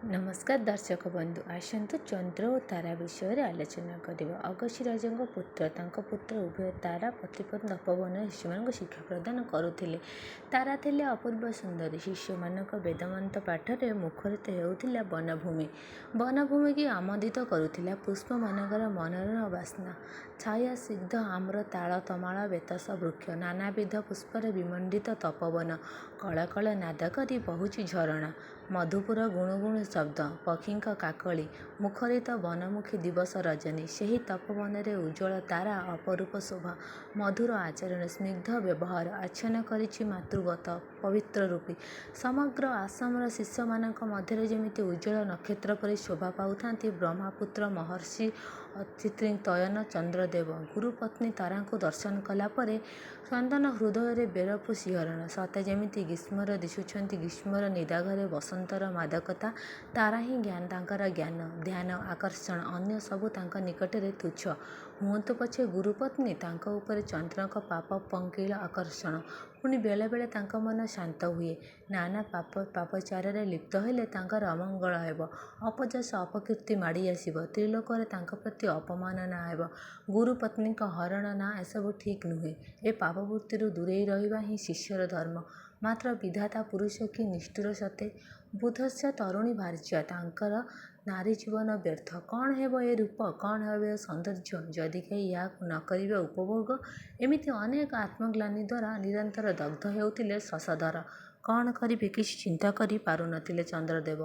ନମସ୍କାର ଦର୍ଶକ ବନ୍ଧୁ, ଆସନ୍ତୁ ଚନ୍ଦ୍ର ଓ ତାରା ବିଷୟରେ ଆଲୋଚନା କରିବା। ଅଗସ୍ତ୍ୟ ରାଜାଙ୍କ ପୁତ୍ର ତାଙ୍କ ପୁତ୍ର ଉଭୟ ତାରା ପ୍ରତିପନ୍ନ ତପୋବନରେ ଶିଷ୍ୟମାନଙ୍କୁ ଶିକ୍ଷା ପ୍ରଦାନ କରୁଥିଲେ। ତାରା ଥିଲେ ଅପୂର୍ବ ସୁନ୍ଦରୀ। ଶିଷ୍ୟମାନଙ୍କ ବେଦମନ୍ତ୍ର ପାଠରେ ମୁଖରିତ ହେଉଥିଲା ବନଭୂମି। ବନଭୂମିକୁ ଆମୋଦିତ କରୁଥିଲା ପୁଷ୍ପମାନଙ୍କର ମନୋରମ ବାସ୍ନା। ଛାୟା ସ୍ନିଗ୍ଧ ଆମ୍ର, ତାଳ, ତମାଳ, ବେତସ ବୃକ୍ଷ, ନାନାବିଧ ପୁଷ୍ପରେ ବିମଣ୍ଡିତ ତପୋବନ। କଳ କଳ ନାଦ କରି ବହୁଛି ଝରଣା। ମଧୁପୁର ଗୁଣୁଗୁଣୁ ଶବ୍ଦ, ପକ୍ଷୀଙ୍କ କାକଳି, ମୁଖରିତ ବନମୁଖୀ ଦିବସ ରଜନୀ। ସେହି ତପୋବନରେ ଉଜ୍ଜ୍ୱଳ ତାରା, ଅପରୂପ ଶୋଭା, ମଧୁର ଆଚରଣ, ସ୍ନିଗ୍ଧ ବ୍ୟବହାର ଆଚ୍ଛନ୍ନ କରିଛି ମାତୃବତ ପବିତ୍ର ରୂପୀ। ସମଗ୍ର ଆଶ୍ରମର ଶିଷ୍ୟମାନଙ୍କ ମଧ୍ୟରେ ଯେମିତି ଉଜ୍ଜ୍ୱଳ ନକ୍ଷତ୍ର ପରି ଶୋଭା ପାଉଥାନ୍ତି ବ୍ରହ୍ମପୁତ୍ର ମହର୍ଷି ଅତିଥି-ତୟନ ଚନ୍ଦ୍ରଦେବ। ଗୁରୁପତ୍ନୀ ତାରାଙ୍କୁ ଦର୍ଶନ କଲା ପରେ ଚନ୍ଦନ ହୃଦୟରେ ବେରଫୁ ଶିହରଣ। ସତେ ଯେମିତି ଗ୍ରୀଷ୍ମରେ ଦିଶୁଛନ୍ତି ଗ୍ରୀଷ୍ମର ନିଦାଘରେ ବସନ୍ତର ମାଦକତା। ତାରା ହିଁ ତାଙ୍କର ଜ୍ଞାନ, ଧ୍ୟାନ, ଆକର୍ଷଣ। ଅନ୍ୟ ସବୁ ତାଙ୍କ ନିକଟରେ ତୁଚ୍ଛ। ହୁଅନ୍ତୁ ପଛେ ଗୁରୁପତ୍ନୀ, ତାଙ୍କ ଉପରେ ଚନ୍ଦ୍ରଙ୍କ ପାପ ପଙ୍କିଳ ଆକର୍ଷଣ। ପୁଣି ବେଳେ ବେଳେ ତାଙ୍କ ମନ ଶାନ୍ତ ହୁଏ। ନାନା ପାପଚାରରେ ଲିପ୍ତ ହେଲେ ତାଙ୍କର ଅମଙ୍ଗଳ ହେବ, ଅପଯଶ ଅପକୀର୍ତ୍ତି ମାଡ଼ି ଆସିବ, ତ୍ରିଲୋକରେ ତାଙ୍କ ପ୍ରତି ଅପମାନନା ହେବ। ଗୁରୁପତ୍ନୀଙ୍କ ହରଣ ନା, ଏସବୁ ଠିକ୍ ନୁହେଁ। ଏ ପାପବୃତ୍ତିରୁ ଦୂରେଇ ରହିବା ହିଁ ଶିଷ୍ୟର ଧର୍ମ। ମାତ୍ର ବିଧାତା ପୁରୁଷ କି ନିଷ୍ଠୁର ସତେ! ବୁଧସ୍ୟ ତରୁଣୀ ଭାର୍ଯ୍ୟା, ତାଙ୍କର ନାରୀ ଜୀବନ ବ୍ୟର୍ଥ। କ'ଣ ହେବ ଏ ରୂପ, କ'ଣ ହେବ ଏ ସୌନ୍ଦର୍ଯ୍ୟ, ଯଦି କେହି ଏହାକୁ ନ କରିବେ ଉପଭୋଗ? ଏମିତି ଅନେକ ଆତ୍ମଗ୍ଳାନି ଦ୍ୱାରା ନିରନ୍ତର ଦଗ୍ଧ ହେଉଥିଲେ ଶଶଧର। କ'ଣ କରିବେ କିଛି ଚିନ୍ତା କରି ପାରୁନଥିଲେ ଚନ୍ଦ୍ରଦେବ।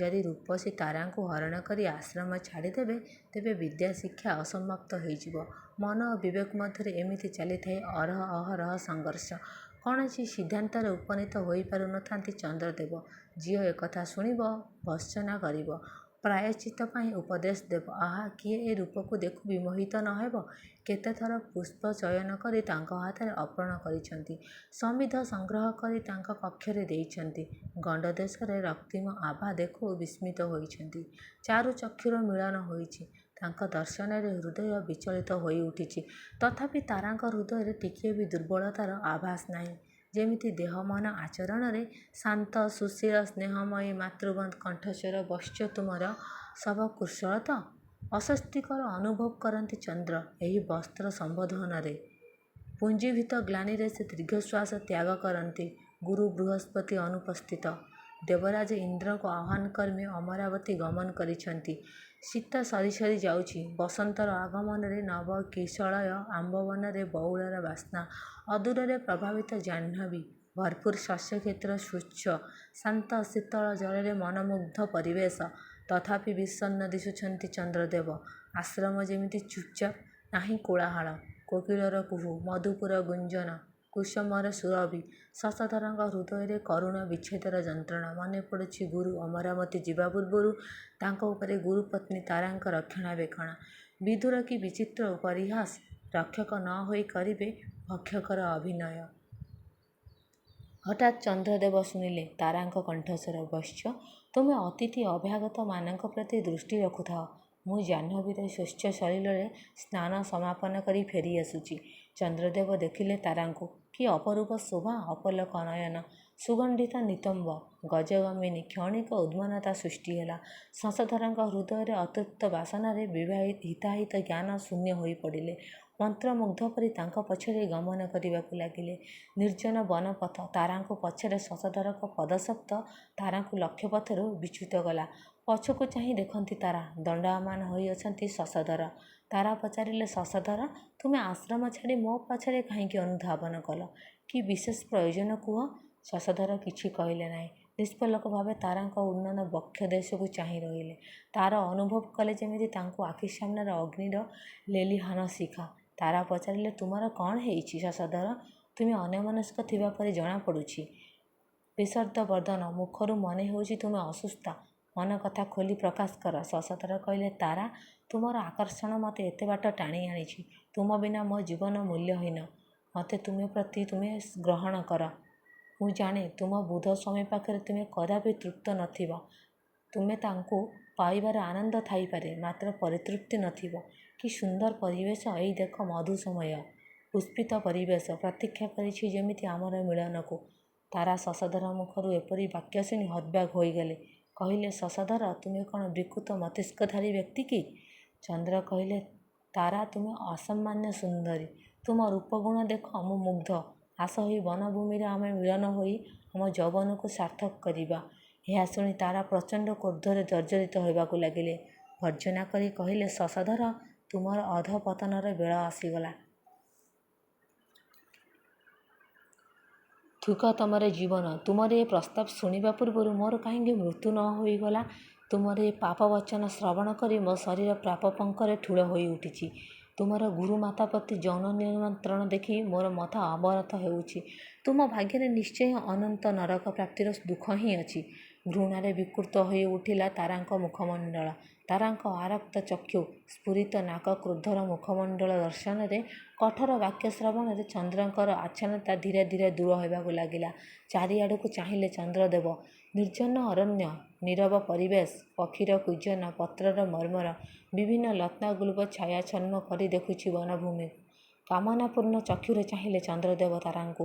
ଯଦି ରୂପସୀ ତାରାଙ୍କୁ ହରଣ କରି ଆଶ୍ରମ ଛାଡ଼ିଦେବେ, ତେବେ ବିଦ୍ୟା ଶିକ୍ଷା ଅସମାପ୍ତ ହୋଇଯିବ। ମନ ଓ ବିବେକ ମଧ୍ୟରେ ଏମିତି ଚାଲିଥାଏ ଅହରହ ସଂଘର୍ଷ। କୌଣସି ସିଦ୍ଧାନ୍ତରେ ଉପନୀତ ହୋଇପାରୁନଥାନ୍ତି ଚନ୍ଦ୍ରଦେବ। ଝିଅ ଏକଥା ଶୁଣିବ, ଭର୍ତ୍ସନା କରିବ, ପ୍ରାୟଶ୍ଚିତ୍ତ ପାଇଁ ଉପଦେଶ ଦେବ। ଆହା, କିଏ ଏ ରୂପକୁ ଦେଖି ବିମୋହିତ ନ ହେବ? କେତେଥର ପୁଷ୍ପ ଚୟନ କରି ତାଙ୍କ ହାତରେ ଅର୍ପଣ କରିଛନ୍ତି, ସମିଧ ସଂଗ୍ରହ କରି ତାଙ୍କ କକ୍ଷରେ ଦେଇଛନ୍ତି। ଗଣ୍ଡଦେଶରେ ରକ୍ତିମ ଆଭା ଦେଖି ବିସ୍ମିତ ହୋଇଛନ୍ତି। ଚାରୁ ଚକ୍ଷୁର ମିଳନ ହୋଇଛି। ତାଙ୍କ ଦର୍ଶନରେ ହୃଦୟ ବିଚଳିତ ହୋଇଉଠିଛି। ତଥାପି ତାରାଙ୍କ ହୃଦୟରେ ଟିକିଏ ବି ଦୁର୍ବଳତାର ଆଭାସ ନାହିଁ। ଯେମିତି ଦେହ ମନ ଆଚରଣରେ ଶାନ୍ତ, ସୁଶୀଳ, ସ୍ନେହମୟୀ। ମାତୃବତ୍ କଣ୍ଠସ୍ୱର ବତ୍ସ ତୁମର ସବୁ କୁଶଳ ତ? ଅସ୍ୱସ୍ତିକର ଅନୁଭବ କରନ୍ତି ଚନ୍ଦ୍ର ଏହି ବସ୍ତ୍ର ସମ୍ବୋଧନରେ। ପୁଞ୍ଜୀଭୂତ ଗ୍ଳାନିରେ ସେ ଦୀର୍ଘଶ୍ୱାସ ତ୍ୟାଗ କରନ୍ତି। ଗୁରୁ ବୃହସ୍ପତି ଅନୁପସ୍ଥିତ। ଦେବରାଜ ଇନ୍ଦ୍ରଙ୍କୁ ଆହ୍ୱାନ କ୍ରମେ ଅମରାବତୀ ଗମନ କରିଛନ୍ତି। ଶୀତ ସରି ସରି ଯାଉଛି। ବସନ୍ତର ଆଗମନରେ ନବକିଶଳୟ ଆମ୍ବବନରେ ବଉଳର ବାସ୍ନା। ଅଦୂରରେ ପ୍ରଭାତ ଜାହ୍ନବୀ। ଭରପୁର ଶସ୍ୟକ୍ଷେତ୍ର, ସ୍ୱଚ୍ଛ ଶାନ୍ତ ଶୀତଳ ଜଳରେ ମନମୁଗ୍ଧ ପରିବେଶ। ତଥାପି ବିଷଣ୍ଣ ଦିଶୁଛନ୍ତି ଚନ୍ଦ୍ରଦେବ। ଆଶ୍ରମ ଯେମିତି ଚୁପ୍ଚାପ୍, ନାହିଁ କୋଳାହଳ। କୋକିଳର କୁହୁ, ମଧୁପୁର ଗୁଞ୍ଜନ, କୁସୁମର ସୁରଭି। ଶଶଧରଙ୍କ ହୃଦୟରେ କରୁଣ ବିଚ୍ଛେଦର ଯନ୍ତ୍ରଣା। ମନେ ପଡ଼ୁଛି ଗୁରୁ ଅମରାବତୀ ଯିବା ପୂର୍ବରୁ ତାଙ୍କ ଉପରେ ଗୁରୁପତ୍ନୀ ତାରାଙ୍କ ରକ୍ଷଣାବେକ୍ଷଣ। ବିଧୁର କି ବିଚିତ୍ର ପରିହାସ! ରକ୍ଷକ ନ ହୋଇ କରିବେ ଭକ୍ଷକର ଅଭିନୟ। ହଠାତ୍ ଚନ୍ଦ୍ରଦେବ ଶୁଣିଲେ ତାରାଙ୍କ କଣ୍ଠସ୍ୱର। ବତ୍ସ, ତୁମେ ଅତିଥି ଅଭ୍ୟାଗତମାନଙ୍କ ପ୍ରତି ଦୃଷ୍ଟି ରଖୁଥାଅ। ମୁଁ ଜାହ୍ନବୀର ସ୍ୱଚ୍ଛ ସଲିଳରେ ସ୍ନାନ ସମାପନ କରି ଫେରିଆସୁଛି। ଚନ୍ଦ୍ରଦେବ ଦେଖିଲେ ତାରାଙ୍କୁ। କି ଅପରୂପ ଶୋଭା! ଅପଲକ ନୟନ, ସୁଗଣ୍ଡିତ ନିତମ୍ବ, ଗଜଗମିନୀ। କ୍ଷଣିକ ଉନ୍ମତ୍ତତା ସୃଷ୍ଟି ହେଲା। ଶଶଧରଙ୍କ ହୃଦୟରେ ଅତୃପ୍ତ ବାସନାରେ ହିତାହିତ ଜ୍ଞାନ ଶୂନ୍ୟ ହୋଇପଡ଼ିଲେ। ମନ୍ତ୍ରମୁଗ୍ଧ ପରି ତାଙ୍କ ପଛରେ ଗମନ କରିବାକୁ ଲାଗିଲେ। ନିର୍ଜନ ବନପଥ। ତାରାଙ୍କ ପଛରେ ଶଶଧରଙ୍କ ପଦଶବ୍ଦ ତାରାଙ୍କୁ ଲକ୍ଷ୍ୟପଥରୁ ବିଚ୍ୟୁତ କଲା। ପଛକୁ ଚାହିଁ ଦେଖନ୍ତି ତାରା। ଦଣ୍ଡାୟମାନ ହୋଇଅଛନ୍ତି ଶଶଧର। ତାରା ପଚାରିଲେ, ଶଶଧର, ତୁମେ ଆଶ୍ରମ ଛାଡ଼ି ମୋ ପଛରେ କାହିଁକି ଅନୁଧାବନ କଲ? କି ବିଶେଷ ପ୍ରୟୋଜନ କୁହ? ଶଶଧର କିଛି କହିଲେ ନାହିଁ। ନିଷ୍ପଲକ ଭାବେ ତାରାଙ୍କ ଉନ୍ନତ ବକ୍ଷଦେଶକୁ ଚାହିଁ ରହିଲେ। ତାରା ଅନୁଭବ କଲେ ଯେମିତି ତାଙ୍କ ଆଖି ସାମ୍ନାରେ ଅଗ୍ନିର ଲେଲିହାନ ଶିଖା। ତାରା ପଚାରିଲେ, ତୁମର କ'ଣ ହୋଇଛି ଶଶଧର? ତୁମେ ଅନ୍ୟମନସ୍କ ଥିବା ପରି ଜଣାପଡ଼ୁଛି। ବିଷର୍ଣ୍ଣ ବଦନ। ମୁଖରୁ ମନେ ହେଉଛି ତୁମେ ଅସୁସ୍ଥ। ମନ କଥା ଖୋଲି ପ୍ରକାଶ କର। ଶଶଧର କହିଲେ, ତାରା, ତୁମର ଆକର୍ଷଣ ମୋତେ ଏତେ ବାଟ ଟାଣି ଆଣିଛି। ତୁମ ବିନା ମୋ ଜୀବନ ମୂଲ୍ୟହୀନ। ମୋତେ ତୁମେ ଗ୍ରହଣ କର। ମୁଁ ଜାଣେ, ତୁମ ବୁଧ ସ୍ୱାମୀ ପାଖରେ ତୁମେ କଦାପି ତୃପ୍ତ ନ ଥିବ। ତୁମେ ତାଙ୍କୁ ପାଇବାର ଆନନ୍ଦ ଥାଇପାରେ, ମାତ୍ର ପରିତୃପ୍ତି ନ ଥିବ। କି ସୁନ୍ଦର ପରିବେଶ! ଏଇ ଦେଖ, ମଧୁ ସମୟ, ପୁଷ୍ପିତ ପରିବେଶ ପ୍ରତୀକ୍ଷା କରିଛି ଯେମିତି ଆମର ମିଳନକୁ। ତାରା ଶଶଧର ମୁଖରୁ ଏପରି ବାକ୍ୟ ଶୁଣି ହତବାକ୍ ହୋଇଗଲେ। କହିଲେ ଶଶଧର ତୁମେ କ'ଣ ବିକୃତ ମସ୍ତିଷ୍କଧାରୀ ବ୍ୟକ୍ତି କି? ଚନ୍ଦ୍ର କହିଲେ ତାରା ତୁମେ ଅସାମାନ୍ୟ ସୁନ୍ଦରୀ। ତୁମ ରୂପଗୁଣ ଦେଖ ମୁଁ ମୁଗ୍ଧ। ଆସ ଏହି ବନଭୂମିରେ ଆମେ ମିଳନ ହୋଇ ଆମ ଯୌବନକୁ ସାର୍ଥକ କରିବା। ଏହା ଶୁଣି ତାରା ପ୍ରଚଣ୍ଡ କ୍ରୋଧରେ ଜର୍ଜରିତ ହେବାକୁ ଲାଗିଲେ। ଗର୍ଜନା କରି କହିଲେ ଶଶଧର ତୁମର ଅଧଃପତନର ବେଳ ଆସିଗଲା। ଥୁକ ତମର ଜୀବନ। ତୁମର ଏ ପ୍ରସ୍ତାବ ଶୁଣିବା ପୂର୍ବରୁ ମୋର କାହିଁକି ମୃତ୍ୟୁ ନ ହୋଇଗଲା? ତୁମର ଏ ପାପ ବଚନ ଶ୍ରବଣ କରି ମୋ ଶରୀର ପାପ ପଙ୍କରେ ଠୁଳ ହୋଇ ଉଠିଛି। ତୁମର ଗୁରୁମାତା ପ୍ରତି ଯୌନ ନିମନ୍ତ୍ରଣ ଦେଖି ମୋର ମତ ଅବରତ ହେଉଛି। ତୁମ ଭାଗ୍ୟରେ ନିଶ୍ଚୟ ଅନନ୍ତ ନରକ ପ୍ରାପ୍ତିର ଦୁଃଖ ହିଁ ଅଛି। ଘୃଣାରେ ବିକୃତ ହୋଇ ଉଠିଲା ତାରାଙ୍କ ମୁଖମଣ୍ଡଳ। ତାରାଙ୍କ ଆରକ୍ତ ଚକ୍ଷୁ, ସ୍ଫୁରିତ ନାକ, କ୍ରୋଧର ମୁଖମଣ୍ଡଳ ଦର୍ଶନରେ, କଠୋର ବାକ୍ୟ ଶ୍ରବଣରେ ଚନ୍ଦ୍ରଙ୍କର ଆଚ୍ଛନ୍ନତା ଧୀରେ ଧୀରେ ଦୂର ହେବାକୁ ଲାଗିଲା। ଚାରିଆଡ଼କୁ ଚାହିଁଲେ ଚନ୍ଦ୍ରଦେବ। ନିର୍ଜନ ଅରଣ୍ୟ, ନୀରବ ପରିବେଶ, ପକ୍ଷୀର କୂଜନ, ପତ୍ରର ମର୍ମର, ବିଭିନ୍ନ ଲତାଗୁଳ୍ମ ଛାୟାଚ୍ଛନ୍ନ କରି ଦେଖୁଛି ବନଭୂମି। କାମନାପୂର୍ଣ୍ଣ ଚକ୍ଷୁରେ ଚାହିଁଲେ ଚନ୍ଦ୍ରଦେବ ତାରାଙ୍କୁ।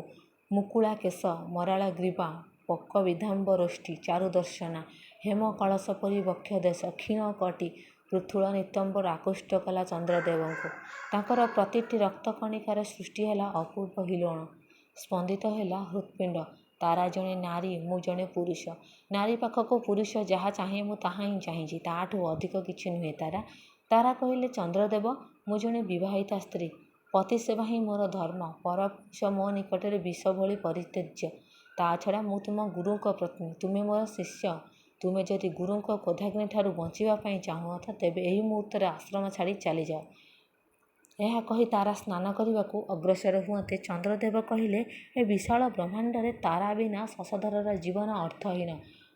ମୁକୁଳା କେଶ, ମରାଳ ଗ୍ରୀବା, ପକ୍ୱବିଦାମ୍ବରୋଷ୍ଠୀ, ଚାରୁ ଦର୍ଶନା, ହେମ କଳସ ପରି ବକ୍ଷଦେଶ, କ୍ଷୀଣ କଟି, ପୃଥୁଳ ନିତମ୍ବରେ ଆକୃଷ୍ଟ କଲା ଚନ୍ଦ୍ରଦେବଙ୍କୁ। ତାଙ୍କର ପ୍ରତିଟି ରକ୍ତକଣିକାରେ ସୃଷ୍ଟି ହେଲା ଅପୂର୍ବ ହିଲ୍ଲୋଳ। ସ୍ପନ୍ଦିତ ହେଲା ହୃତ୍ପିଣ୍ଡ। ତାରା ଜଣେ ନାରୀ, ମୁଁ ଜଣେ ପୁରୁଷ। ନାରୀ ପାଖକୁ ପୁରୁଷ ଯାହା ଚାହେଁ ମୁଁ ତାହା ହିଁ ଚାହିଁଛି, ତାହାଠୁ ଅଧିକ କିଛି ନୁହେଁ ତାରା। ତାରା କହିଲେ ଚନ୍ଦ୍ରଦେବ ମୁଁ ଜଣେ ବିବାହିତା ସ୍ତ୍ରୀ। ପତି ସେବା ହିଁ ମୋର ଧର୍ମ। ପରପୁରୁଷ ମୋ ନିକଟରେ ବିଷ ଭଳି ପରିତ୍ୟଜ୍ୟ। ତା ଛଡ଼ା ମୁଁ ତୁମ ଗୁରୁଙ୍କ ପତ୍ନୀ, ତୁମେ ମୋର ଶିଷ୍ୟ। ତୁମେ ଯଦି ଗୁରୁଙ୍କ କ୍ରୋଧାଗ୍ନିଠାରୁ ବଞ୍ଚିବା ପାଇଁ ଚାହୁଁ ତେବେ ଏହି ମୁହୂର୍ତ୍ତରେ ଆଶ୍ରମ ଛାଡ଼ି ଚାଲିଯାଅ। ଏହା କହି ତାରା ସ୍ନାନ କରିବାକୁ ଅଗ୍ରସର ହୁଅନ୍ତେ ଚନ୍ଦ୍ରଦେବ କହିଲେ ଏ ବିଶାଳ ବ୍ରହ୍ମାଣ୍ଡରେ ତାରା ବିନା ଶଶଧରର ଜୀବନ ଅର୍ଥହୀନ।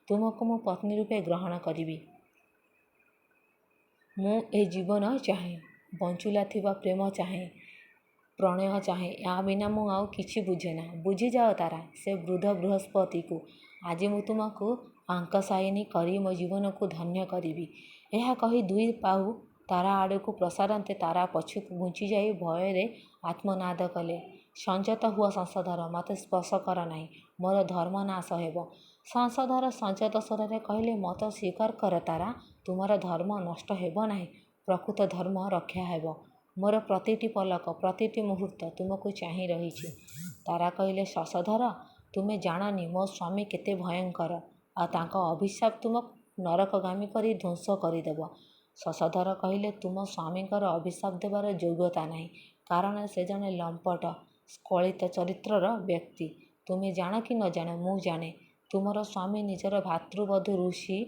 ତୁମକୁ ମୁଁ ପତ୍ନୀ ରୂପେ ଗ୍ରହଣ କରିବି। ମୁଁ ଏ ଜୀବନ ଚାହେଁ, ବଞ୍ଚୁଲା ଥିବା ପ୍ରେମ ଚାହେଁ, ପ୍ରଣୟ ଚାହେଁ। ଏହା ବିନା ମୁଁ ଆଉ କିଛି ବୁଝେନା। ବୁଝିଯାଅ ତାରା, ସେ ବୃଦ୍ଧ ବୃହସ୍ପତିକୁ। ଆଜି ମୁଁ ତୁମକୁ ଆଙ୍କଶାୟିନୀ କରି ମୋ ଜୀବନକୁ ଧନ୍ୟ କରିବି। ଏହା କହି ଦୁଇ ବାହୁ ତାରା ଆଡ଼କୁ ପ୍ରସାରନ୍ତେ ତାରା ପଛକୁ ଘୁଞ୍ଚିଯାଇ ଭୟରେ ଆତ୍ମନାଦ କଲେ ସଂଯତ ହୁଅ ଶଶଧର, ମୋତେ ସ୍ପର୍ଶ କର ନାହିଁ, ମୋର ଧର୍ମ ନାଶ ହେବ। ଶଶଧର ସଂଯତ ସ୍ୱରରେ କହିଲେ ମତ ସ୍ୱୀକାର କର ତାରା, ତୁମର ଧର୍ମ ନଷ୍ଟ ହେବ ନାହିଁ, ପ୍ରକୃତ ଧର୍ମ ରକ୍ଷା ହେବ। ମୋର ପ୍ରତିଟି ପଲକ, ପ୍ରତିଟି ମୁହୂର୍ତ୍ତ ତୁମକୁ ଚାହିଁ ରହିଛି। ତାରା କହିଲେ ଶଶଧର ତୁମେ ଜାଣନି ମୋ ସ୍ୱାମୀ କେତେ ଭୟଙ୍କର, ଆଉ ତାଙ୍କ ଅଭିଶାପ ତୁମକୁ ନରକଗାମୀ କରି ଧ୍ୱଂସ କରିଦେବ। ଶଶଧର କହିଲେ ତୁମ ସ୍ୱାମୀଙ୍କର ଅଭିଶାପ ଦେବାର ଯୋଗ୍ୟତା ନାହିଁ, କାରଣ ସେ ଜଣେ ଲମ୍ପଟ ସ୍ଖଳିତ ଚରିତ୍ରର ବ୍ୟକ୍ତି। ତୁମେ ଜାଣ କି ନ ଜାଣ ମୁଁ ଜାଣେ। ତୁମର ସ୍ୱାମୀ ନିଜର ଭ୍ରାତୃବଧୂ ଋଷି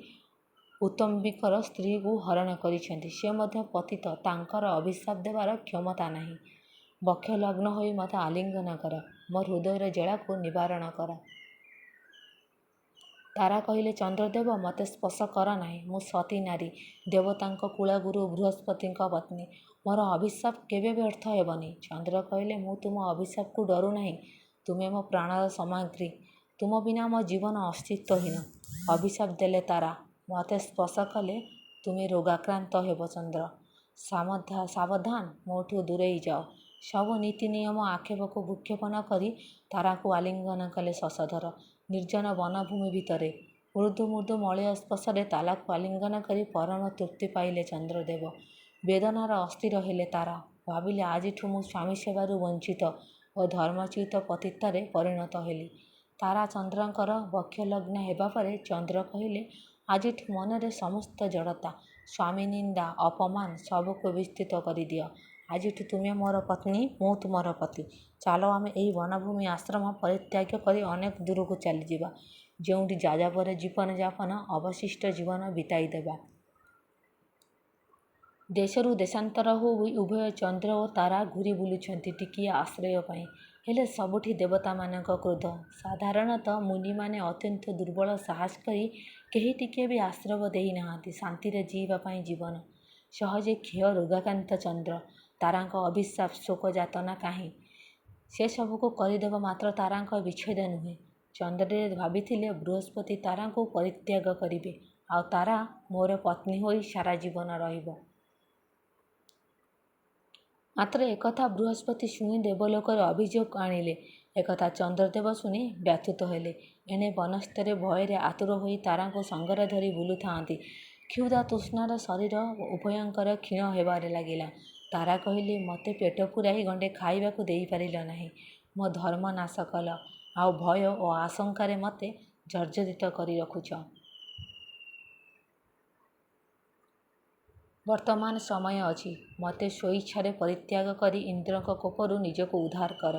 ଉତ୍ତମ୍ବିଙ୍କର ସ୍ତ୍ରୀକୁ ହରଣ କରିଛନ୍ତି। ସେ ମଧ୍ୟ ପତିତ, ତାଙ୍କର ଅଭିଶାପ ଦେବାର କ୍ଷମତା ନାହିଁ। ବକ୍ଷଲଗ୍ନ ହୋଇ ମୋତେ ଆଲିଙ୍ଗନ କର, ମୋ ହୃଦୟର ଜ୍ୱାଳାକୁ ନିବାରଣ କର। ତାରା କହିଲେ ଚନ୍ଦ୍ରଦେବ ମୋତେ ସ୍ପର୍ଶ କର ନାହିଁ, ମୁଁ ସତୀ ନାରୀ, ଦେବତାଙ୍କ କୁଳଗୁରୁ ବୃହସ୍ପତିଙ୍କ ପତ୍ନୀ। ମୋର ଅଭିଶାପ କେବେ ବ୍ୟର୍ଥ ହେବନି। ଚନ୍ଦ୍ର କହିଲେ ମୁଁ ତୁମ ଅଭିଶାପକୁ ଡରୁ ନାହିଁ, ତୁମେ ମୋ ପ୍ରାଣର ସାମଗ୍ରୀ। ତୁମ ବିନା ମୋ ଜୀବନ ଅସ୍ତିତ୍ୱହୀନ। ଅଭିଶାପ ଦେଲେ ତାରା, ମୋତେ ସ୍ପର୍ଶ କଲେ ତୁମେ ରୋଗାକ୍ରାନ୍ତ ହେବ ଚନ୍ଦ୍ର। ସାବଧାନ, ମୋଠୁ ଦୂରେଇ ଯାଅ। ସବୁ ନୀତି ନିୟମ ଆକ୍ଷେପକୁ ଭ୍ରୂକ୍ଷେପ ନ କରି ତାରାକୁ ଆଲିଙ୍ଗନ କଲେ ଶଶଧର। ନିର୍ଜନ ବନଭୂମି ଭିତରେ ମୃଦୁ ମୃଦୁ ମଳୟ ସ୍ପର୍ଶରେ ତାରାକୁ ଆଲିଙ୍ଗନ କରି ପରମ ତୃପ୍ତି ପାଇଲେ ଚନ୍ଦ୍ରଦେବ। ବେଦନାର ଅସ୍ଥିର ହେଲେ ତାରା। ଭାବିଲେ ଆଜିଠୁ ମୁଁ ସ୍ୱାମୀ ସେବାରୁ ବଞ୍ଚିତ ଓ ଧର୍ମଚ୍ୟୁତ ପତିତାରେ ପରିଣତ ହେଲି। ତାରା ଚନ୍ଦ୍ରଙ୍କର ବକ୍ଷଲଗ୍ନ ହେବା ପରେ ଚନ୍ଦ୍ର କହିଲେ ଆଜିଠୁ ମନରେ ସମସ୍ତ ଜଡ଼ତା, ସ୍ୱାମୀ ନିନ୍ଦା, ଅପମାନ ସବୁକୁ ବିସ୍ତୃତ କରିଦିଅ। ଆଜିଠୁ ତୁମେ ମୋର ପତ୍ନୀ, ମୁଁ ତୁମର ପତି। ଚାଲ ଆମେ ଏହି ବନଭୂମି ଆଶ୍ରମ ପରିତ୍ୟାଗ କରି ଅନେକ ଦୂରକୁ ଚାଲିଯିବା, ଯେଉଁଠି ଯାଯାବର ଜୀବନଯାପନ ଅବଶିଷ୍ଟ ଜୀବନ ବିତାଇ ଦେବା। ଦେଶରୁ ଦେଶାନ୍ତର ହୋଇ ଉଭୟ ଚନ୍ଦ୍ର ଓ ତାରା ଘୂରି ବୁଲୁଛନ୍ତି ଟିକିଏ ଆଶ୍ରୟ ପାଇଁ। ହେଲେ ସବୁଠି ଦେବତାମାନଙ୍କ କ୍ରୋଧ। ସାଧାରଣତଃ ମୁନିମାନେ ଅତ୍ୟନ୍ତ ଦୁର୍ବଳ ସାହସ କରି କେହି ଟିକିଏ ବି ଆଶ୍ରୟ ଦେଇନାହାନ୍ତି ଶାନ୍ତିରେ ଜୀଇବା ପାଇଁ ଜୀବନ। ସହଜେ କ୍ଷୟ ରୋଗାକ୍ରାନ୍ତ ଚନ୍ଦ୍ର। ତାରାଙ୍କ ଅଭିଶାପ, ଶୋକ ଯାତନା କାହିଁ? ସେସବୁକୁ କରିଦେବ ମାତ୍ର ତାରାଙ୍କ ବିଚ୍ଛେଦ ନୁହେଁ। ଚନ୍ଦ୍ରରେ ଭାବିଥିଲେ ବୃହସ୍ପତି ତାରାଙ୍କୁ ପରିତ୍ୟାଗ କରିବେ, ଆଉ ତାରା ମୋର ପତ୍ନୀ ହୋଇ ସାରା ଜୀବନ ରହିବ। ମାତ୍ର ଏକଥା ବୃହସ୍ପତି ଶୁଣି ଦେବଲୋକରେ ଅଭିଯୋଗ ଆଣିଲେ। ଏକଥା ଚନ୍ଦ୍ରଦେବ ଶୁଣି ବ୍ୟଥିତ ହେଲେ। ଏଣେ ବନସ୍ତରେ ଭୟରେ ଆତୁର ହୋଇ ତାରାଙ୍କୁ ସଙ୍ଗରେ ଧରି ବୁଲୁଥାନ୍ତି। କ୍ଷୁଧା ତୃଷ୍ଣାର ଶରୀର ଉଭୟଙ୍କର କ୍ଷୀଣ ହେବାରେ ଲାଗିଲା। ତାରା କହିଲେ, ମୋତେ ପେଟ ପୂରାଇ ଗଣ୍ଡେ ଖାଇବାକୁ ଦେଇପାରିଲ ନାହିଁ। ମୋ ଧର୍ମ ନାଶ କଲ, ଆଉ ଭୟ ଓ ଆଶଙ୍କାରେ ମୋତେ ଜର୍ଜରିତ କରି ରଖୁଛ। ବର୍ତ୍ତମାନ ସମୟ ଅଛି। ମୋତେ ସ୍ୱଇଚ୍ଛାରେ ପରିତ୍ୟାଗ କରି ଇନ୍ଦ୍ରଙ୍କ କୋପରୁ ନିଜକୁ ଉଦ୍ଧାର କର।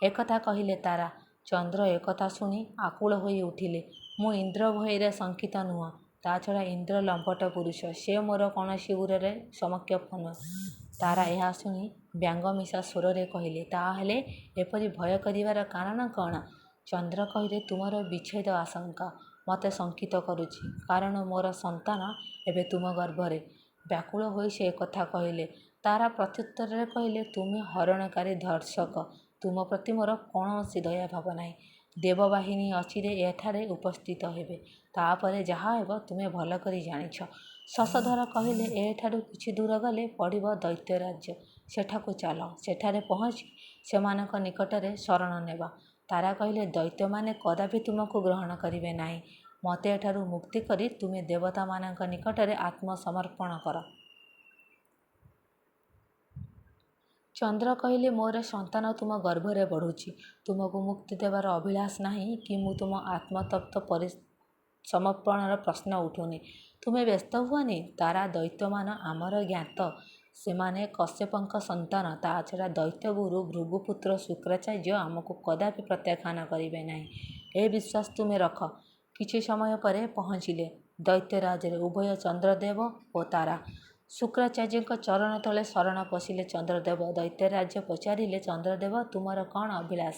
ଏକଥା କହିଲେ ତାରା। ଚନ୍ଦ୍ର ଏକଥା ଶୁଣି ଆକୁଳ ହୋଇ ଉଠିଲେ। ମୁଁ ଇନ୍ଦ୍ର ଭୟରେ ଶଙ୍କିତ ନୁହଁ। ତା'ଛଡ଼ା ଇନ୍ଦ୍ର ଲମ୍ପଟ ପୁରୁଷ। ସେ ମୋର କୌଣସି ଉରରେ ସମକକ୍ଷ ନୁହେଁ। ତାରା ଏହା ଶୁଣି ବ୍ୟଙ୍ଗମିଶା ସ୍ୱରରେ କହିଲେ, ତା'ହେଲେ ଏପରି ଭୟ କରିବାର କାରଣ କ'ଣ? ଚନ୍ଦ୍ର କହିଲେ, ତୁମର ବିଚ୍ଛେଦ ଆଶଙ୍କା ମୋତେ ଶଙ୍କିତ କରୁଛି। କାରଣ ମୋର ସନ୍ତାନ ଏବେ ତୁମ ଗର୍ଭରେ। ବ୍ୟାକୁଳ ହୋଇ ସେ ଏକଥା କହିଲେ। ତାରା ପ୍ରତ୍ୟୁତ୍ତରରେ କହିଲେ, ତୁମେ ହଇରାଣକାରୀ ଧର୍ଷକ। ତୁମ ପ୍ରତି ମୋର କୌଣସି ଦୟାଭାବ ନାହିଁ। ଦେବବାହିନୀ ଅଚିରେ ଏଠାରେ ଉପସ୍ଥିତ ହେବେ। ତା'ପରେ ଯାହା ହେବ ତୁମେ ଭଲ କରି ଜାଣିଛ। ଶଶଧର କହିଲେ, ଏଠାରୁ କିଛି ଦୂର ଗଲେ ପଡ଼ିବ ଦୈତ୍ୟରାଜ୍ୟ। ସେଠାକୁ ଚାଲ। ସେଠାରେ ପହଞ୍ଚି ସେମାନଙ୍କ ନିକଟରେ ଶରଣ ନେବ। ତାରା କହିଲେ, ଦୈତ୍ୟମାନେ କଦାପି ତୁମକୁ ଗ୍ରହଣ କରିବେ ନାହିଁ। ମୋତେ ଏଠାରୁ ମୁକ୍ତି କରି ତୁମେ ଦେବତାମାନଙ୍କ ନିକଟରେ ଆତ୍ମସମର୍ପଣ କର। ଚନ୍ଦ୍ର କହିଲେ, ମୋର ସନ୍ତାନ ତୁମ ଗର୍ଭରେ ବଢ଼ୁଛି। ତୁମକୁ ମୁକ୍ତି ଦେବାର ଅଭିଳାଷ ନାହିଁ କି ମୁଁ ତୁମ ଆତ୍ମତତ୍ତ୍ୱ ସମର୍ପଣର ପ୍ରଶ୍ନ ଉଠୁନି। ତୁମେ ବ୍ୟସ୍ତ ହୁଅନି। ତାରା, ଦୈତ୍ୟମାନ ଆମର ଜ୍ଞାତ। ସେମାନେ କଶ୍ୟପଙ୍କ ସନ୍ତାନ। ତା'ଛଡ଼ା ଦୈତ୍ୟଗୁରୁ ଭୃଗୁପୁତ୍ର ଶୁକ୍ରାଚାର୍ଯ୍ୟ ଆମକୁ କଦାପି ପ୍ରତ୍ୟାଖ୍ୟାନ କରିବେ ନାହିଁ। ଏ ବିଶ୍ୱାସ ତୁମେ ରଖ। କିଛି ସମୟ ପରେ ପହଞ୍ଚିଲେ ଦୈତ୍ୟରାଜ୍ୟରେ ଉଭୟ ଚନ୍ଦ୍ରଦେବ ଓ ତାରା। ଶୁକ୍ରାଚାର୍ଯ୍ୟଙ୍କ ଚରଣ ତଳେ ଶରଣ ପଶିଲେ ଚନ୍ଦ୍ରଦେବ। ଦୈତ୍ୟରାଜ ପଚାରିଲେ, ଚନ୍ଦ୍ରଦେବ, ତୁମର କ'ଣ ଅଭିଳାଷ?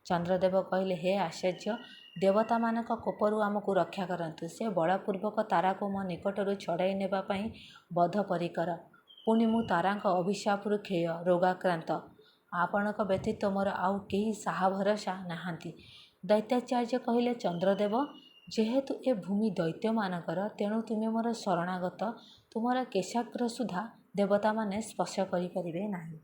ଚନ୍ଦ୍ରଦେବ କହିଲେ, ହେ ଆଚାର୍ଯ୍ୟ, ଦେବତାମାନଙ୍କ କୋପରୁ ଆମକୁ ରକ୍ଷା କରନ୍ତୁ। ସେ ବଳପୂର୍ବକ ତାରାକୁ ମୋ ନିକଟରୁ ଛଡ଼ାଇ ନେବା ପାଇଁ ବଦ୍ଧପରିକର। ପୁଣି ମୁଁ ତାରାଙ୍କ ଅଭିଶାପରୁ କ୍ଷୟ, ରୋଗାକ୍ରାନ୍ତ। ଆପଣଙ୍କ ବ୍ୟତୀତ ମୋର ଆଉ କେହି ସାହା ଭରସା ନାହାନ୍ତି। ଦୈତ୍ୟାଚାର୍ଯ୍ୟ କହିଲେ, ଚନ୍ଦ୍ରଦେବ, ଯେହେତୁ ଏ ଭୂମି ଦୈତ୍ୟମାନଙ୍କର, ତେଣୁ ତୁମେ ମୋର ଶରଣାଗତ। ତୁମର କେଶାଗ୍ର ସୁଦ୍ଧା ଦେବତାମାନେ ସ୍ପର୍ଶ କରିପାରିବେ ନାହିଁ।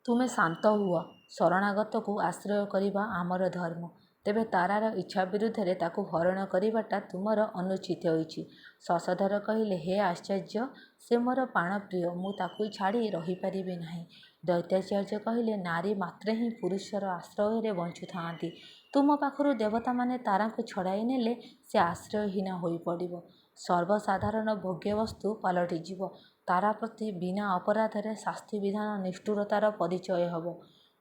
ତୁମେ ଶାନ୍ତ ହୁଅ। ଶରଣାଗତକୁ ଆଶ୍ରୟ କରିବା ଆମର ଧର୍ମ। ତେବେ ତାରାର ଇଚ୍ଛା ବିରୁଦ୍ଧରେ ତାକୁ ହରଣ କରିବାଟା ତୁମର ଅନୁଚିତ ହୋଇଛି। ଶଶଧର କହିଲେ, ହେ ଆଚାର୍ଯ୍ୟ, ସେ ମୋର ପ୍ରାଣପ୍ରିୟ। ମୁଁ ତାକୁ ଛାଡ଼ି ରହିପାରିବି ନାହିଁ। ଦୈତ୍ୟାଚାର୍ଯ୍ୟ କହିଲେ, ନାରୀ ମାତ୍ରେ ହିଁ ପୁରୁଷର ଆଶ୍ରୟରେ ବଞ୍ଚୁଥାନ୍ତି। ତୁମ ପାଖରୁ ଦେବତାମାନେ ତାରାଙ୍କୁ ଛଡ଼ାଇ ନେଲେ ସେ ଆଶ୍ରୟହୀନ ହୋଇପଡ଼ିବ। ସର୍ବସାଧାରଣ ଭୋଗ୍ୟବସ୍ତୁ ପାଲଟିଯିବ। ତାରା ପ୍ରତି ବିନା ଅପରାଧରେ ଶାସ୍ତି ବିଧାନ ନିଷ୍ଠୁରତାର ପରିଚୟ ହେବ।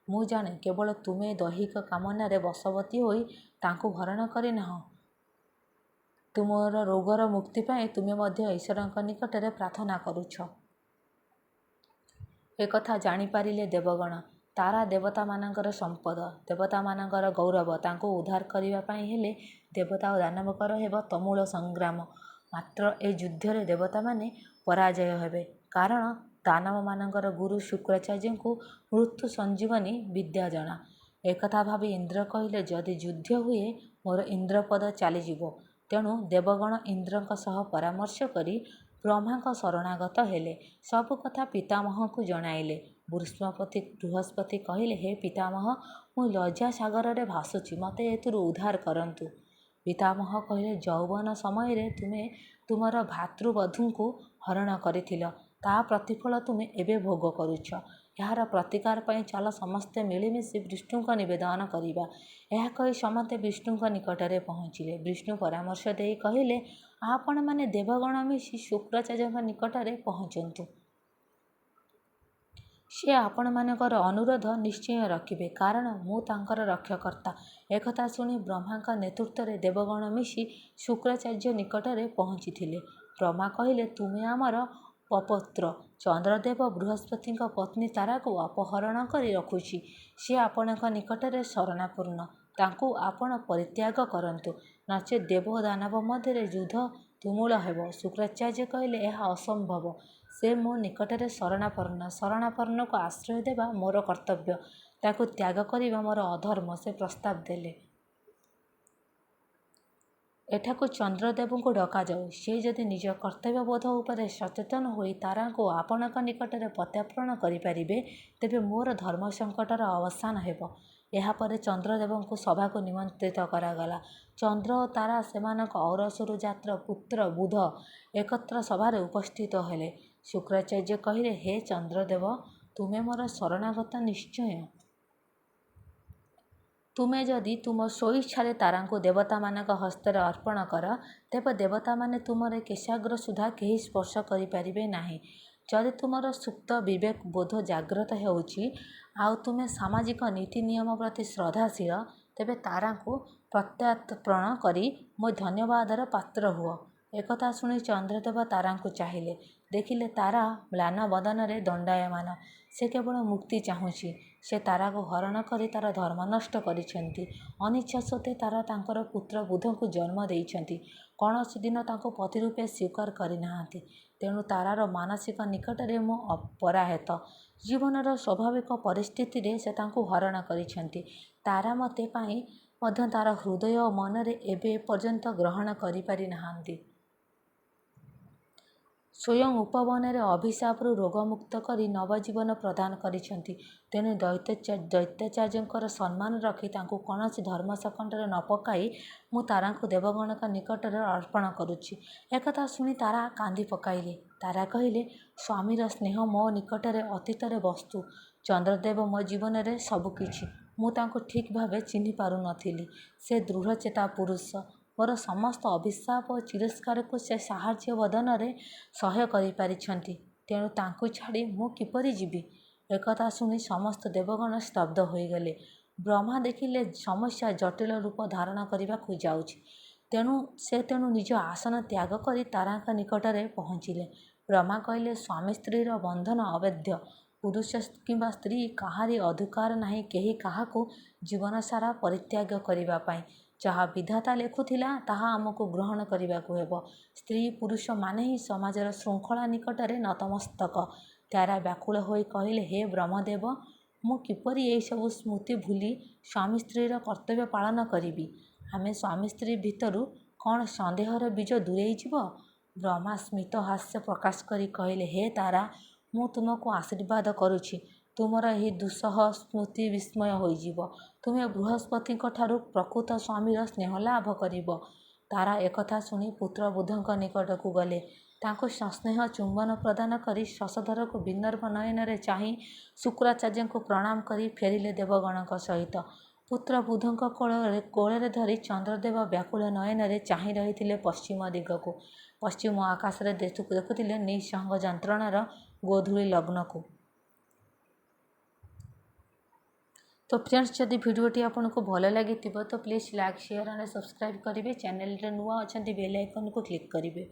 ମୁଁ ଜାଣେ, କେବଳ ତୁମେ ଦୈହିକ କାମନାରେ ବଶବର୍ତ୍ତୀ ହୋଇ ତାଙ୍କୁ ହରଣ କରିନାହଁ। ତୁମର ରୋଗର ମୁକ୍ତି ପାଇଁ ତୁମେ ମଧ୍ୟ ଈଶ୍ୱରଙ୍କ ନିକଟରେ ପ୍ରାର୍ଥନା କରୁଛ। ଏକଥା ଜାଣିପାରିଲେ ଦେବଗଣ। ତାରା ଦେବତାମାନଙ୍କର ସମ୍ପଦ, ଦେବତାମାନଙ୍କର ଗୌରବ। ତାଙ୍କୁ ଉଦ୍ଧାର କରିବା ପାଇଁ ହେଲେ ଦେବତା ଓ ଦାନବଙ୍କର ହେବ ତୁମୁଳ ସଂଗ୍ରାମ। ମାତ୍ର ଏ ଯୁଦ୍ଧରେ ଦେବତାମାନେ ପରାଜୟ ହେବେ। କାରଣ ଦାନବମାନଙ୍କର ଗୁରୁ ଶୁକ୍ରାଚାର୍ଯ୍ୟଙ୍କୁ ମୃତ୍ୟୁ ସଞ୍ଜୀବନୀ ବିଦ୍ୟା ଜଣା। ଏକଥା ଭାବି ଇନ୍ଦ୍ର କହିଲେ, ଯଦି ଯୁଦ୍ଧ ହୁଏ ମୋର ଇନ୍ଦ୍ରପଦ ଚାଲିଯିବ। ତେଣୁ ଦେବଗଣ ଇନ୍ଦ୍ରଙ୍କ ସହ ପରାମର୍ଶ କରି ବ୍ରହ୍ମାଙ୍କ ଶରଣାଗତ ହେଲେ। ସବୁ କଥା ପିତାମହଙ୍କୁ ଜଣାଇଲେ। ବୃହସ୍ପତି କହିଲେ, ହେ ପିତାମହ, ମୁଁ ଲଜ୍ଜାସାଗରରେ ଭାସୁଛି। ମୋତେ ଏଥିରୁ ଉଦ୍ଧାର କରନ୍ତୁ। ପିତାମହ କହିଲେ, ଯୌବନ ସମୟରେ ତୁମେ ତୁମର ଭ୍ରାତୃବଧୂଙ୍କୁ ହରଣ କରିଥିଲ। ତା ପ୍ରତିଫଳ ତୁମେ ଏବେ ଭୋଗ କରୁଛ। ଏହାର ପ୍ରତିକାର ପାଇଁ ଚାଲ ସମସ୍ତେ ମିଳିମିଶି ବିଷ୍ଣୁଙ୍କ ନିବେଦନ କରିବା। ଏହା କହି ସମସ୍ତେ ବିଷ୍ଣୁଙ୍କ ନିକଟରେ ପହଞ୍ଚିଲେ। ବିଷ୍ଣୁ ପରାମର୍ଶ ଦେଇ କହିଲେ, ଆପଣମାନେ ଦେବଗଣ ମିଶି ଶୁକ୍ରାଚାର୍ଯ୍ୟଙ୍କ ନିକଟରେ ପହଞ୍ଚନ୍ତୁ। ସେ ଆପଣମାନଙ୍କର ଅନୁରୋଧ ନିଶ୍ଚୟ ରଖିବେ, କାରଣ ମୁଁ ତାଙ୍କର ରକ୍ଷକର୍ତ୍ତା। ଏକଥା ଶୁଣି ବ୍ରହ୍ମାଙ୍କ ନେତୃତ୍ୱରେ ଦେବଗଣ ମିଶି ଶୁକ୍ରାଚାର୍ଯ୍ୟ ନିକଟରେ ପହଞ୍ଚିଥିଲେ। ବ୍ରହ୍ମା କହିଲେ, ତୁମେ ଆମର ପପୌତ୍ର। ଚନ୍ଦ୍ରଦେବ ବୃହସ୍ପତିଙ୍କ ପତ୍ନୀ ତାରାକୁ ଅପହରଣ କରି ରଖୁଛି। ସେ ଆପଣଙ୍କ ନିକଟରେ ଶରଣାପନ୍ନ। ତାଙ୍କୁ ଆପଣ ପରିତ୍ୟାଗ କରନ୍ତୁ, ନଚେତ୍ ଦେବ ଓ ଦାନବ ମଧ୍ୟରେ ଯୁଦ୍ଧ ତୁମୁଳ ହେବ। ଶୁକ୍ରାଚାର୍ଯ୍ୟ କହିଲେ, ଏହା ଅସମ୍ଭବ। ସେ ମୋ ନିକଟରେ ଶରଣାପନ୍ନ। ଶରଣାପନ୍ନକୁ ଆଶ୍ରୟ ଦେବା ମୋର କର୍ତ୍ତବ୍ୟ। ତାକୁ ତ୍ୟାଗ କରିବା ମୋର ଅଧର୍ମ। ସେ ପ୍ରସ୍ତାବ ଦେଲେ, ଏଠାକୁ ଚନ୍ଦ୍ରଦେବଙ୍କୁ ଡକାଯାଉ। ସେ ଯଦି ନିଜ କର୍ତ୍ତବ୍ୟବୋଧ ଉପରେ ସଚେତନ ହୋଇ ତାରାଙ୍କୁ ଆପଣଙ୍କ ନିକଟରେ ପ୍ରତ୍ୟାର୍ପଣ କରିପାରିବେ, ତେବେ ମୋର ଧର୍ମସଙ୍କଟର ଅବସାନ ହେବ। ଏହାପରେ ଚନ୍ଦ୍ରଦେବଙ୍କୁ ସଭାକୁ ନିମନ୍ତ୍ରିତ କରାଗଲା। ଚନ୍ଦ୍ର ଓ ତାରା ସେମାନଙ୍କ ଔରସରୁ ଜାତ ପୁତ୍ର ବୁଧ ଏକତ୍ର ସଭାରେ ଉପସ୍ଥିତ ହେଲେ। ଶୁକ୍ରାଚାର୍ଯ୍ୟ କହିଲେ, ହେ ଚନ୍ଦ୍ରଦେବ, ତୁମେ ମୋର ଶରଣାଗତ ନିଶ୍ଚୟ। ତୁମେ ଯଦି ତୁମ ସ୍ୱଇଚ୍ଛାରେ ତାରାଙ୍କୁ ଦେବତାମାନଙ୍କ ହସ୍ତରେ ଅର୍ପଣ କର, ତେବେ ଦେବତାମାନେ ତୁମର କେଶାଗ୍ର ସୁଦ୍ଧା କେହି ସ୍ପର୍ଶ କରିପାରିବେ ନାହିଁ। ଯଦି ତୁମର ସୁପ୍ତ ବିବେକ ବୋଧ ଜାଗ୍ରତ ହେଉଛି ଆଉ ତୁମେ ସାମାଜିକ ନୀତି ନିୟମ ପ୍ରତି ଶ୍ରଦ୍ଧାଶୀଳ, ତେବେ ତାରାଙ୍କୁ ପ୍ରତ୍ୟର୍ପଣ କରି ମୋ ଧନ୍ୟବାଦର ପାତ୍ର ହୁଅ। ଏକଥା ଶୁଣି ଚନ୍ଦ୍ରଦେବ ତାରାଙ୍କୁ ଚାହିଁଲେ। ଦେଖିଲେ ତାରା ମ୍ଳାନ ବଦନରେ ଦଣ୍ଡାୟମାନ। ସେ କେବଳ ମୁକ୍ତି ଚାହୁଁଛି। ସେ ତାରାକୁ ହରଣ କରି ତାର ଧର୍ମ ନଷ୍ଟ କରିଛନ୍ତି। ଅନିଚ୍ଛା ସତ୍ତ୍ୱେ ତାରା ତାଙ୍କର ପୁତ୍ର ବୁଧଙ୍କୁ ଜନ୍ମ ଦେଇଛନ୍ତି। କୌଣସି ଦିନ ତାଙ୍କୁ ପତି ରୂପେ ସ୍ୱୀକାର କରିନାହାନ୍ତି। ତେଣୁ ତାରାର ମାନସିକ ନିକଟରେ ମୁଁ ପରାହତ। ଜୀବନର ସ୍ୱାଭାବିକ ପରିସ୍ଥିତିରେ ସେ ତାଙ୍କୁ ହରଣ କରିଛନ୍ତି। ତାରା ମୋତେ ପାଇଁ ମଧ୍ୟ ତାର ହୃଦୟ ଓ ମନରେ ଏବେ ପର୍ଯ୍ୟନ୍ତ ଗ୍ରହଣ କରିପାରିନାହାନ୍ତି। ସ୍ୱୟଂ ଉପବନରେ ଅଭିଶାପରୁ ରୋଗମୁକ୍ତ କରି ନବଜୀବନ ପ୍ରଦାନ କରିଛନ୍ତି। ତେଣୁ ଦୈତ୍ୟାଚାର୍ଯ୍ୟଙ୍କର ସମ୍ମାନ ରଖି ତାଙ୍କୁ କୌଣସି ଧର୍ମସଙ୍କଟରେ ନ ପକାଇ ମୁଁ ତାରାଙ୍କୁ ଦେବଗଣଙ୍କ ନିକଟରେ ଅର୍ପଣ କରୁଛି। ଏକଥା ଶୁଣି ତାରା କାନ୍ଦି ପକାଇଲେ। ତାରା କହିଲେ, ସ୍ୱାମୀର ସ୍ନେହ ମୋ ନିକଟରେ ଅତୀତରେ ବସ୍ତୁ। ଚନ୍ଦ୍ରଦେବ ମୋ ଜୀବନରେ ସବୁକିଛି। ମୁଁ ତାଙ୍କୁ ଠିକ୍ ଭାବେ ଚିହ୍ନି ପାରୁନଥିଲି। ସେ ଦୃଢ଼ଚେତା ପୁରୁଷ। ମୋର ସମସ୍ତ ଅଭିଶାପ ଓ ତିରସ୍କାରକୁ ସେ ସାହାଯ୍ୟ ବଦନରେ ସହ୍ୟ କରିପାରିଛନ୍ତି। ତେଣୁ ତାଙ୍କୁ ଛାଡ଼ି ମୁଁ କିପରି ଯିବି? ଏକଥା ଶୁଣି ସମସ୍ତ ଦେବଗଣ ସ୍ତବ୍ଧ ହୋଇଗଲେ। ବ୍ରହ୍ମା ଦେଖିଲେ ସମସ୍ୟା ଜଟିଳ ରୂପ ଧାରଣ କରିବାକୁ ଯାଉଛି। ତେଣୁ ନିଜ ଆସନ ତ୍ୟାଗ କରି ତାରାଙ୍କ ନିକଟରେ ପହଞ୍ଚିଲେ। ବ୍ରହ୍ମା କହିଲେ, ସ୍ୱାମୀ ସ୍ତ୍ରୀର ବନ୍ଧନ ଅଭେଦ୍ୟ। ପୁରୁଷ କିମ୍ବା ସ୍ତ୍ରୀ କାହାରି ଅଧିକାର ନାହିଁ କେହି କାହାକୁ ଜୀବନସାରା ପରିତ୍ୟାଗ କରିବା ପାଇଁ। ଯାହା ବିଧାତା ଲେଖୁଥିଲା ତାହା ଆମକୁ ଗ୍ରହଣ କରିବାକୁ ହେବ। ସ୍ତ୍ରୀ ପୁରୁଷମାନେ ହିଁ ସମାଜର ଶୃଙ୍ଖଳା ନିକଟରେ ନତମସ୍ତକ। ତାରା ବ୍ୟାକୁଳ ହୋଇ କହିଲେ, ହେ ବ୍ରହ୍ମଦେବ, ମୁଁ କିପରି ଏହିସବୁ ସ୍ମୃତି ଭୁଲି ସ୍ୱାମୀ ସ୍ତ୍ରୀର କର୍ତ୍ତବ୍ୟ ପାଳନ କରିବି? ଆମେ ସ୍ୱାମୀ ସ୍ତ୍ରୀ ଭିତରୁ କ'ଣ ସନ୍ଦେହର ବୀଜ ଦୂରେଇ ଯିବ? ବ୍ରହ୍ମା ସ୍ମିତ ହାସ୍ୟ ପ୍ରକାଶ କରି କହିଲେ, ହେ ତାରା, ମୁଁ ତୁମକୁ ଆଶୀର୍ବାଦ କରୁଛି। ତୁମର ଏହି ଦୁଃସହ ସ୍ମୃତି ବିସ୍ମୟ ହୋଇଯିବ। ତୁମେ ବୃହସ୍ପତିଙ୍କଠାରୁ ପ୍ରକୃତ ସ୍ୱାମୀର ସ୍ନେହ ଲାଭ କରିବ। ତାରା ଏକଥା ଶୁଣି ପୁତ୍ର ବୁଧଙ୍କ ନିକଟକୁ ଗଲେ। ତାଙ୍କୁ ସସ୍ନେହ ଚୁମ୍ବନ ପ୍ରଦାନ କରି ଶଶଧରକୁ ବିନମ୍ର ନୟନରେ ଚାହିଁ ଶୁକ୍ରାଚାର୍ଯ୍ୟଙ୍କୁ ପ୍ରଣାମ କରି ଫେରିଲେ ଦେବଗଣଙ୍କ ସହିତ। ପୁତ୍ର ବୁଧଙ୍କ କୋଳରେ ଧରି ଚନ୍ଦ୍ରଦେବ ବ୍ୟାକୁଳ ନୟନରେ ଚାହିଁ ରହିଥିଲେ ପଶ୍ଚିମ ଦିଗକୁ। ପଶ୍ଚିମ ଆକାଶରେ ଦେଖୁଥିଲେ ନିଃସଙ୍ଗ ଯନ୍ତ୍ରଣାର ଗୋଧୂଳି ଲଗ୍ନକୁ। तो फ्रेंड्स, जदि भिडियोटी आपको भल लगी तो please like share and subscribe करेंगे। चैनल रे नुआ अच्छा बेल आइकन को क्लिक करेंगे।